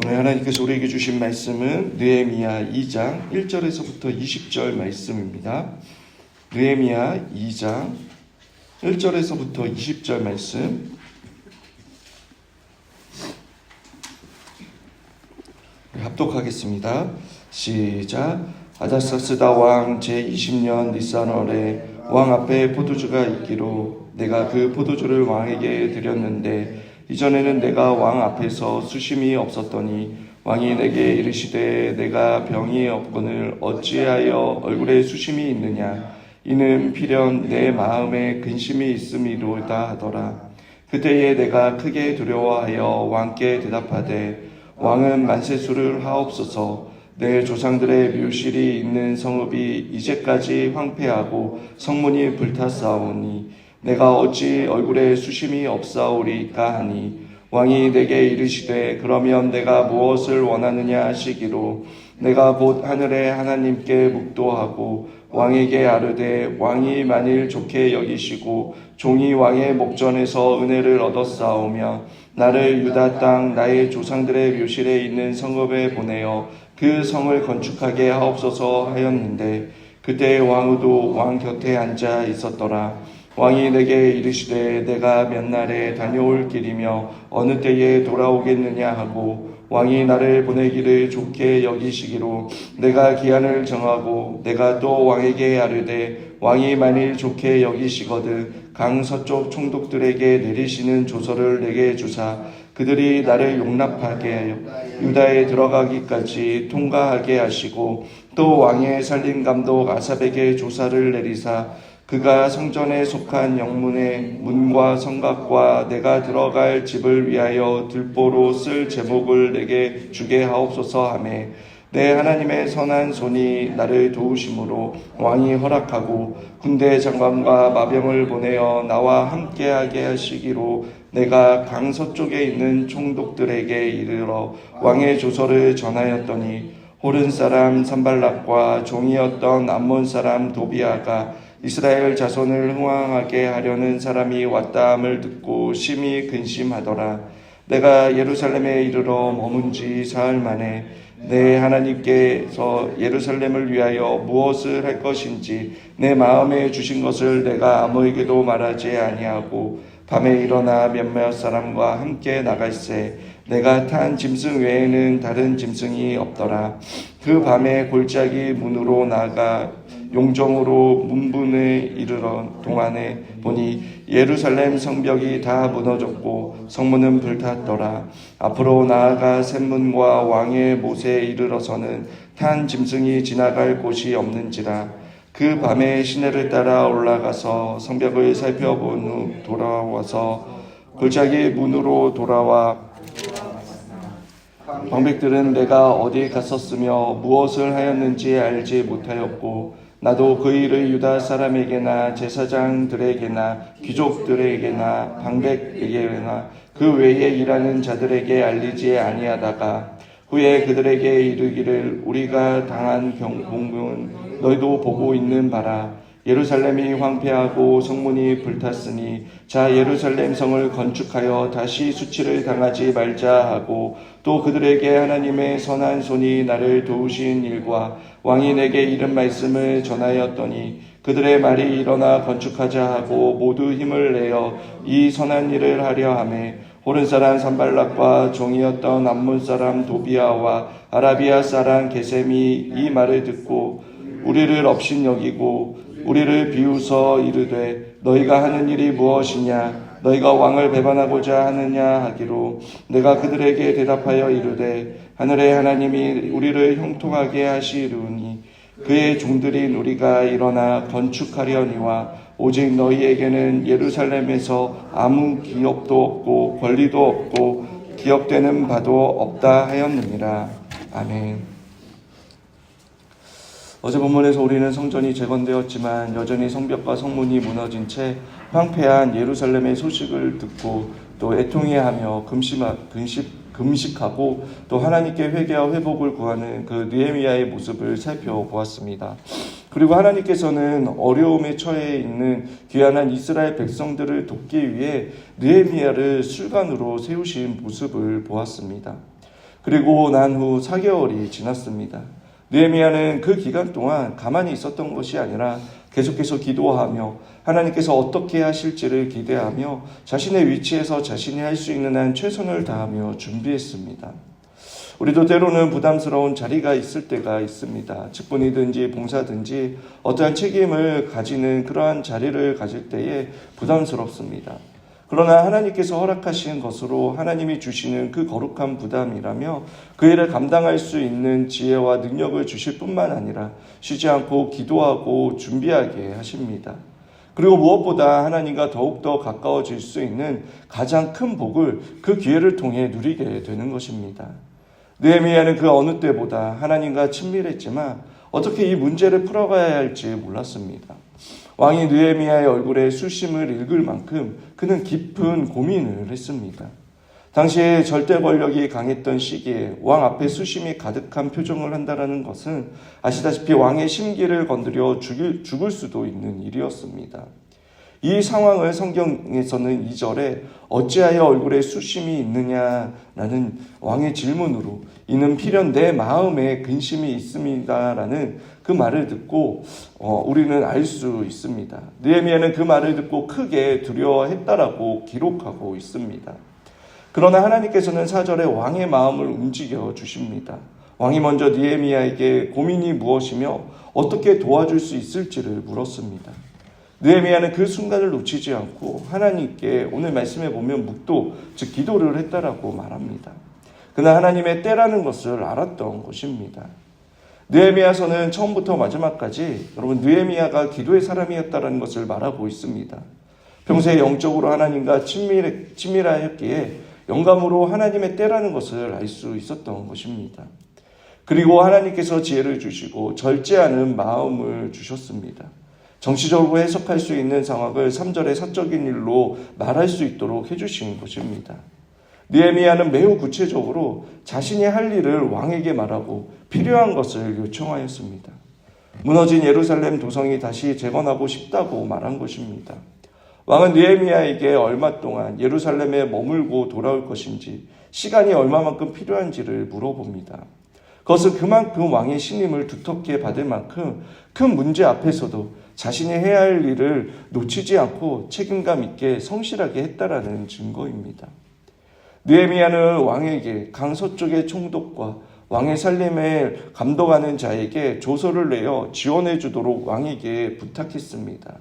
오늘 하나님께서 우리에게 주신 말씀은 느헤미야 2장 1절에서부터 20절 말씀입니다. 느헤미야 2장 1절에서부터 20절 말씀 합독하겠습니다. 시작. 아닥사스다 왕 제20년 니산월에 왕 앞에 포도주가 있기로 내가 그 포도주를 왕에게 드렸는데 이전에는 내가 왕 앞에서 수심이 없었더니 왕이 내게 이르시되 내가 병이 없거늘 어찌하여 얼굴에 수심이 있느냐 이는 필연 내 마음에 근심이 있음이로다 하더라. 그때에 내가 크게 두려워하여 왕께 대답하되 왕은 만세수를 하옵소서. 내 조상들의 묘실이 있는 성읍이 이제까지 황폐하고 성문이 불탔사오니 내가 어찌 얼굴에 수심이 없사오리까 하니 왕이 내게 이르시되 그러면 내가 무엇을 원하느냐 하시기로 내가 곧 하늘의 하나님께 묵도하고 왕에게 아뢰되 왕이 만일 좋게 여기시고 종이 왕의 목전에서 은혜를 얻었사오며 나를 유다 땅 나의 조상들의 묘실에 있는 성읍에 보내어 그 성을 건축하게 하옵소서 하였는데 그때 왕후도 왕 곁에 앉아 있었더라. 왕이 내게 이르시되 내가 몇 날에 다녀올 길이며 어느 때에 돌아오겠느냐 하고 왕이 나를 보내기를 좋게 여기시기로 내가 기한을 정하고 내가 또 왕에게 아뢰되 왕이 만일 좋게 여기시거든 강 서쪽 총독들에게 내리시는 조서를 내게 주사 그들이 나를 용납하게 하여 유다에 들어가기까지 통과하게 하시고 또 왕의 살림 감독 아삽에게 조사를 내리사 그가 성전에 속한 영문의 문과 성곽과 내가 들어갈 집을 위하여 들보로 쓸 제목을 내게 주게 하옵소서 하매 내 하나님의 선한 손이 나를 도우심으로 왕이 허락하고 군대 장관과 마병을 보내어 나와 함께하게 하시기로 내가 강 서쪽에 있는 총독들에게 이르러 왕의 조서를 전하였더니 호른 사람 산발락과 종이었던 암몬 사람 도비아가 이스라엘 자손을 흥왕하게 하려는 사람이 왔다함을 듣고 심히 근심하더라. 내가 예루살렘에 이르러 머문 지 사흘 만에 내 하나님께서 예루살렘을 위하여 무엇을 할 것인지 내 마음에 주신 것을 내가 아무에게도 말하지 아니하고 밤에 일어나 몇몇 사람과 함께 나갈새 내가 탄 짐승 외에는 다른 짐승이 없더라. 그 밤에 골짜기 문으로 나가 용정으로 문분에 이르러 동안에 보니 예루살렘 성벽이 다 무너졌고 성문은 불탔더라. 앞으로 나아가 샘문과 왕의 못에 이르러서는 탄 짐승이 지나갈 곳이 없는지라. 그 밤에 시내를 따라 올라가서 성벽을 살펴본 후 돌아와서 골짜기 문으로 돌아와 방백들은 내가 어디 갔었으며 무엇을 하였는지 알지 못하였고 나도 그 일을 유다 사람에게나 제사장들에게나 귀족들에게나 방백에게나 그 외에 일하는 자들에게 알리지 아니하다가 후에 그들에게 이르기를 우리가 당한 공경은 너희도 보고 있는 바라. 예루살렘이 황폐하고 성문이 불탔으니 자 예루살렘 성을 건축하여 다시 수치를 당하지 말자 하고 또 그들에게 하나님의 선한 손이 나를 도우신 일과 왕이 내게 이른 말씀을 전하였더니 그들의 말이 일어나 건축하자 하고 모두 힘을 내어 이 선한 일을 하려 하매 호른 사람 산발락과 종이었던 암몬 사람 도비아와 아라비아 사람 게셈이 이 말을 듣고 우리를 업신여기고 우리를 비웃어 이르되 너희가 하는 일이 무엇이냐 너희가 왕을 배반하고자 하느냐 하기로 내가 그들에게 대답하여 이르되 하늘의 하나님이 우리를 형통하게 하시리니 그의 종들인 우리가 일어나 건축하려니와 오직 너희에게는 예루살렘에서 아무 기업도 없고 권리도 없고 기업되는 바도 없다 하였느니라. 아멘. 어제 본문에서 우리는 성전이 재건되었지만 여전히 성벽과 성문이 무너진 채 황폐한 예루살렘의 소식을 듣고 또 애통해하며 금식하고 또 하나님께 회개와 회복을 구하는 그 느헤미야의 모습을 살펴보았습니다. 그리고 하나님께서는 어려움에 처해 있는 귀환한 이스라엘 백성들을 돕기 위해 느헤미야를 술관으로 세우신 모습을 보았습니다. 그리고 난 후 4개월이 지났습니다. 느헤미야는 그 기간 동안 가만히 있었던 것이 아니라 계속해서 기도하며 하나님께서 어떻게 하실지를 기대하며 자신의 위치에서 자신이 할 수 있는 한 최선을 다하며 준비했습니다. 우리도 때로는 부담스러운 자리가 있을 때가 있습니다. 직분이든지 봉사든지 어떠한 책임을 가지는 그러한 자리를 가질 때에 부담스럽습니다. 그러나 하나님께서 허락하신 것으로 하나님이 주시는 그 거룩한 부담이라며 그 일을 감당할 수 있는 지혜와 능력을 주실 뿐만 아니라 쉬지 않고 기도하고 준비하게 하십니다. 그리고 무엇보다 하나님과 더욱더 가까워질 수 있는 가장 큰 복을 그 기회를 통해 누리게 되는 것입니다. 느헤미야는 그 어느 때보다 하나님과 친밀했지만 어떻게 이 문제를 풀어가야 할지 몰랐습니다. 왕이 느헤미야의 얼굴에 수심을 읽을 만큼 그는 깊은 고민을 했습니다. 당시에 절대 권력이 강했던 시기에 왕 앞에 수심이 가득한 표정을 한다는 것은 아시다시피 왕의 심기를 건드려 죽을 수도 있는 일이었습니다. 이 상황을 성경에서는 2절에 어찌하여 얼굴에 수심이 있느냐라는 왕의 질문으로 이는 필연 내 마음에 근심이 있습니다라는 그 말을 듣고 우리는 알 수 있습니다. 느헤미야는 그 말을 듣고 크게 두려워했다라고 기록하고 있습니다. 그러나 하나님께서는 4절에 왕의 마음을 움직여 주십니다. 왕이 먼저 느헤미야에게 고민이 무엇이며 어떻게 도와줄 수 있을지를 물었습니다. 느헤미야는 그 순간을 놓치지 않고 하나님께 오늘 말씀에 보면 묵도 즉 기도를 했다라고 말합니다. 그는 하나님의 때라는 것을 알았던 것입니다. 느헤미야서는 처음부터 마지막까지 여러분 느헤미야가 기도의 사람이었다는 것을 말하고 있습니다. 평소에 영적으로 하나님과 친밀하였기에 영감으로 하나님의 때라는 것을 알 수 있었던 것입니다. 그리고 하나님께서 지혜를 주시고 절제하는 마음을 주셨습니다. 정치적으로 해석할 수 있는 상황을 3절의 사적인 일로 말할 수 있도록 해주신 것입니다. 느헤미야는 매우 구체적으로 자신이 할 일을 왕에게 말하고 필요한 것을 요청하였습니다. 무너진 예루살렘 도성이 다시 재건하고 싶다고 말한 것입니다. 왕은 느헤미야에게 얼마 동안 예루살렘에 머물고 돌아올 것인지 시간이 얼마만큼 필요한지를 물어봅니다. 그것은 그만큼 왕의 신임을 두텁게 받을 만큼 큰 문제 앞에서도 자신이 해야 할 일을 놓치지 않고 책임감 있게 성실하게 했다라는 증거입니다. 느헤미야는 왕에게 강 서쪽의 총독과 왕의 살림을 감독하는 자에게 조서를 내어 지원해 주도록 왕에게 부탁했습니다.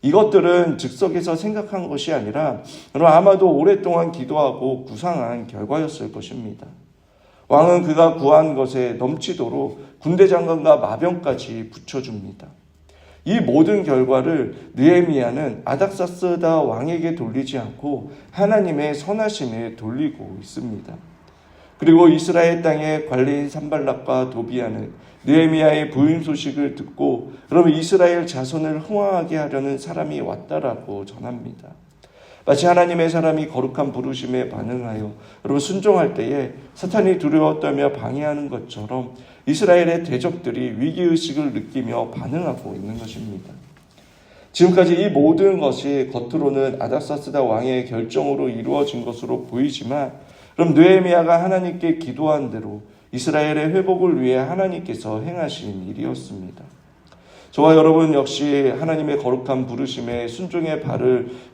이것들은 즉석에서 생각한 것이 아니라 아마도 오랫동안 기도하고 구상한 결과였을 것입니다. 왕은 그가 구한 것에 넘치도록 군대 장관과 마병까지 붙여줍니다. 이 모든 결과를 느헤미야는 아닥사스다 왕에게 돌리지 않고 하나님의 선하심에 돌리고 있습니다. 그리고 이스라엘 땅의 관리인 산발락과 도비아는 느헤미야의 부임 소식을 듣고 그러면 이스라엘 자손을 흥왕하게 하려는 사람이 왔다라고 전합니다. 마치 하나님의 사람이 거룩한 부르심에 반응하여 여러분 순종할 때에 사탄이 두려워 떨며 방해하는 것처럼 이스라엘의 대적들이 위기의식을 느끼며 반응하고 있는 것입니다. 지금까지 이 모든 것이 겉으로는 아닥사스다 왕의 결정으로 이루어진 것으로 보이지만 그럼 느헤미야가 하나님께 기도한 대로 이스라엘의 회복을 위해 하나님께서 행하신 일이었습니다. 저와 여러분 역시 하나님의 거룩한 부르심에 순종의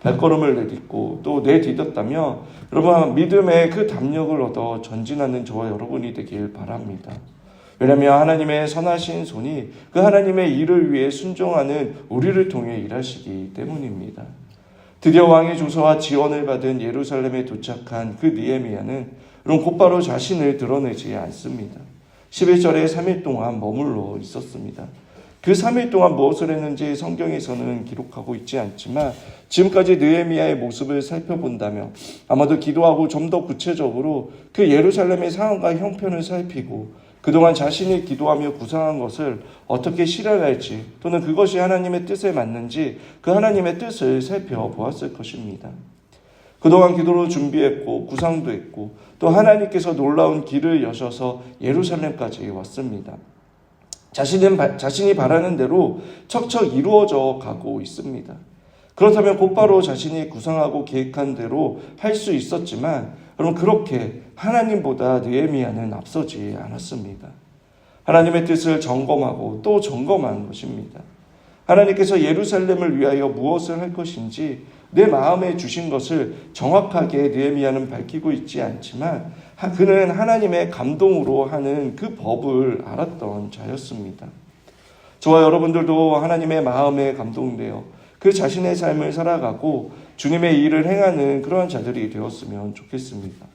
발걸음을 내딛고 또 내딛었다며 여러분 믿음의 그 담력을 얻어 전진하는 저와 여러분이 되길 바랍니다. 왜냐하면 하나님의 선하신 손이 그 하나님의 일을 위해 순종하는 우리를 통해 일하시기 때문입니다. 드디어 왕의 조서와 지원을 받은 예루살렘에 도착한 그 느헤미야는 곧바로 자신을 드러내지 않습니다. 11절에 3일 동안 머물러 있었습니다. 그 3일 동안 무엇을 했는지 성경에서는 기록하고 있지 않지만 지금까지 느헤미야의 모습을 살펴본다면 아마도 기도하고 좀 더 구체적으로 그 예루살렘의 상황과 형편을 살피고 그동안 자신이 기도하며 구상한 것을 어떻게 실현할지 또는 그것이 하나님의 뜻에 맞는지 그 하나님의 뜻을 살펴보았을 것입니다. 그동안 기도로 준비했고 구상도 했고 또 하나님께서 놀라운 길을 여셔서 예루살렘까지 왔습니다. 자신이 바라는 대로 척척 이루어져 가고 있습니다. 그렇다면 곧바로 자신이 구상하고 계획한 대로 할 수 있었지만 여러분 그렇게 하나님보다 느헤미야는 앞서지 않았습니다. 하나님의 뜻을 점검하고 또 점검한 것입니다. 하나님께서 예루살렘을 위하여 무엇을 할 것인지 내 마음에 주신 것을 정확하게 느헤미야는 밝히고 있지 않지만 그는 하나님의 감동으로 하는 그 법을 알았던 자였습니다. 저와 여러분들도 하나님의 마음에 감동되어 그 자신의 삶을 살아가고 주님의 일을 행하는 그러한 자들이 되었으면 좋겠습니다.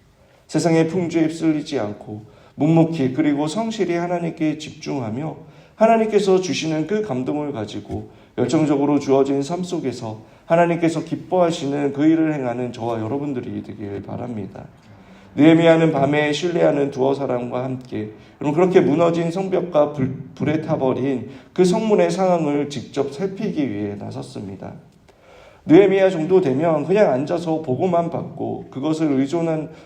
세상의 풍조에 휩쓸리지 않고 묵묵히 그리고 성실히 하나님께 집중하며 하나님께서 주시는 그 감동을 가지고 열정적으로 주어진 삶 속에서 하나님께서 기뻐하시는 그 일을 행하는 저와 여러분들이 되길 바랍니다. 느헤미야는 밤에 신뢰하는 두어 사람과 함께 그렇게 무너진 성벽과 불에 타버린 그 성문의 상황을 직접 살피기 위해 나섰습니다. 느헤미야 정도 되면 그냥 앉아서 보고만 받고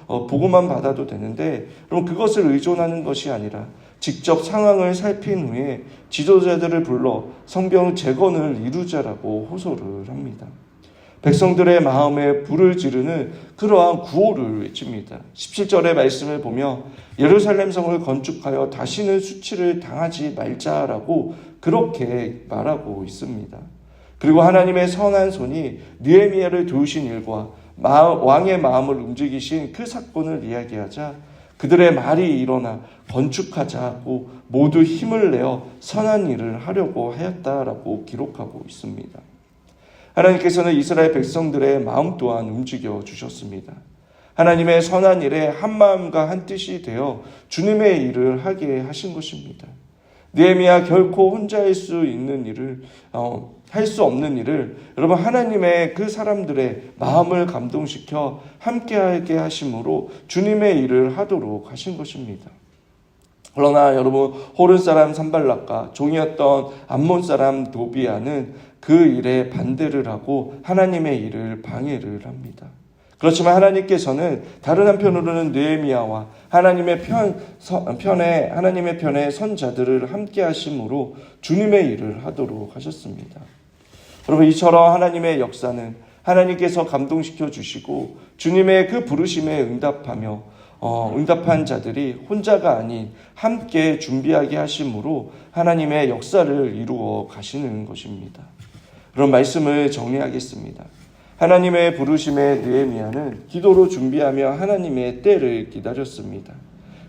보고만 받아도 되는데 그럼 그것을 의존하는 것이 아니라 직접 상황을 살핀 후에 지도자들을 불러 성벽 재건을 이루자라고 호소를 합니다. 백성들의 마음에 불을 지르는 그러한 구호를 외칩니다. 17절의 말씀을 보며 예루살렘 성을 건축하여 다시는 수치를 당하지 말자라고 그렇게 말하고 있습니다. 그리고 하나님의 선한 손이 느헤미야를 도우신 일과 왕의 마음을 움직이신 그 사건을 이야기하자 그들의 말이 일어나 건축하자고 모두 힘을 내어 선한 일을 하려고 하였다라고 기록하고 있습니다. 하나님께서는 이스라엘 백성들의 마음 또한 움직여 주셨습니다. 하나님의 선한 일에 한 마음과 한 뜻이 되어 주님의 일을 하게 하신 것입니다. 느헤미야 결코 혼자 할 수 없는 일을 여러분 하나님의 그 사람들의 마음을 감동시켜 함께하게 하심으로 주님의 일을 하도록 하신 것입니다. 그러나 여러분 호른 사람 산발락과 종이었던 암몬 사람 도비아는 그 일에 반대를 하고 하나님의 일을 방해를 합니다. 그렇지만 하나님께서는 다른 한편으로는 느헤미야와 하나님의 편에 선자들을 함께 하심으로 주님의 일을 하도록 하셨습니다. 여러분 이처럼 하나님의 역사는 하나님께서 감동시켜 주시고 주님의 그 부르심에 응답한 자들이 혼자가 아닌 함께 준비하게 하심으로 하나님의 역사를 이루어 가시는 것입니다. 그런 말씀을 정리하겠습니다. 하나님의 부르심에 느헤미야는 기도로 준비하며 하나님의 때를 기다렸습니다.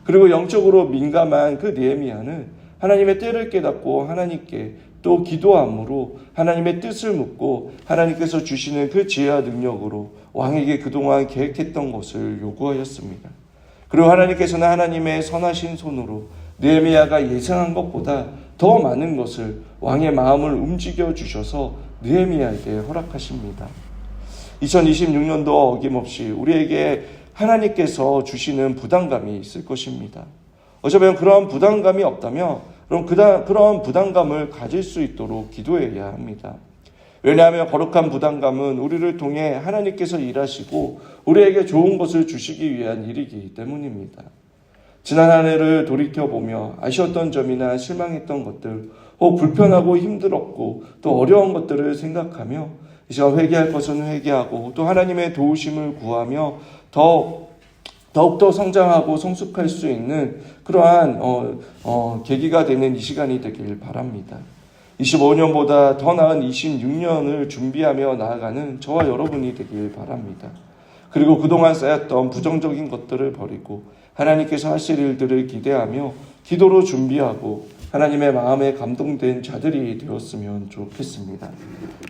그리고 영적으로 민감한 그 느헤미야는 하나님의 때를 깨닫고 하나님께 또 기도함으로 하나님의 뜻을 묻고 하나님께서 주시는 그 지혜와 능력으로 왕에게 그동안 계획했던 것을 요구하였습니다. 그리고 하나님께서는 하나님의 선하신 손으로 느헤미야가 예상한 것보다 더 많은 것을 왕의 마음을 움직여 주셔서 느헤미야에게 허락하십니다. 2026년도 어김없이 우리에게 하나님께서 주시는 부담감이 있을 것입니다. 어쩌면 그러한 부담감이 없다면 그런 부담감을 가질 수 있도록 기도해야 합니다. 왜냐하면 거룩한 부담감은 우리를 통해 하나님께서 일하시고 우리에게 좋은 것을 주시기 위한 일이기 때문입니다. 지난 한 해를 돌이켜보며 아쉬웠던 점이나 실망했던 것들, 혹 불편하고 힘들었고 또 어려운 것들을 생각하며 이 시간 회개할 것은 회개하고 또 하나님의 도우심을 구하며 더욱더 성장하고 성숙할 수 있는 그러한 계기가 되는 이 시간이 되길 바랍니다. 25년보다 더 나은 26년을 준비하며 나아가는 저와 여러분이 되길 바랍니다. 그리고 그동안 쌓였던 부정적인 것들을 버리고 하나님께서 하실 일들을 기대하며 기도로 준비하고 하나님의 마음에 감동된 자들이 되었으면 좋겠습니다.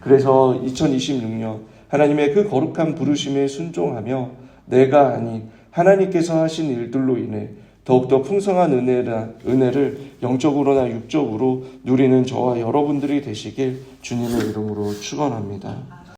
그래서 2026년 하나님의 그 거룩한 부르심에 순종하며 내가 아닌 하나님께서 하신 일들로 인해 더욱더 풍성한 은혜를 영적으로나 육적으로 누리는 저와 여러분들이 되시길 주님의 이름으로 축원합니다.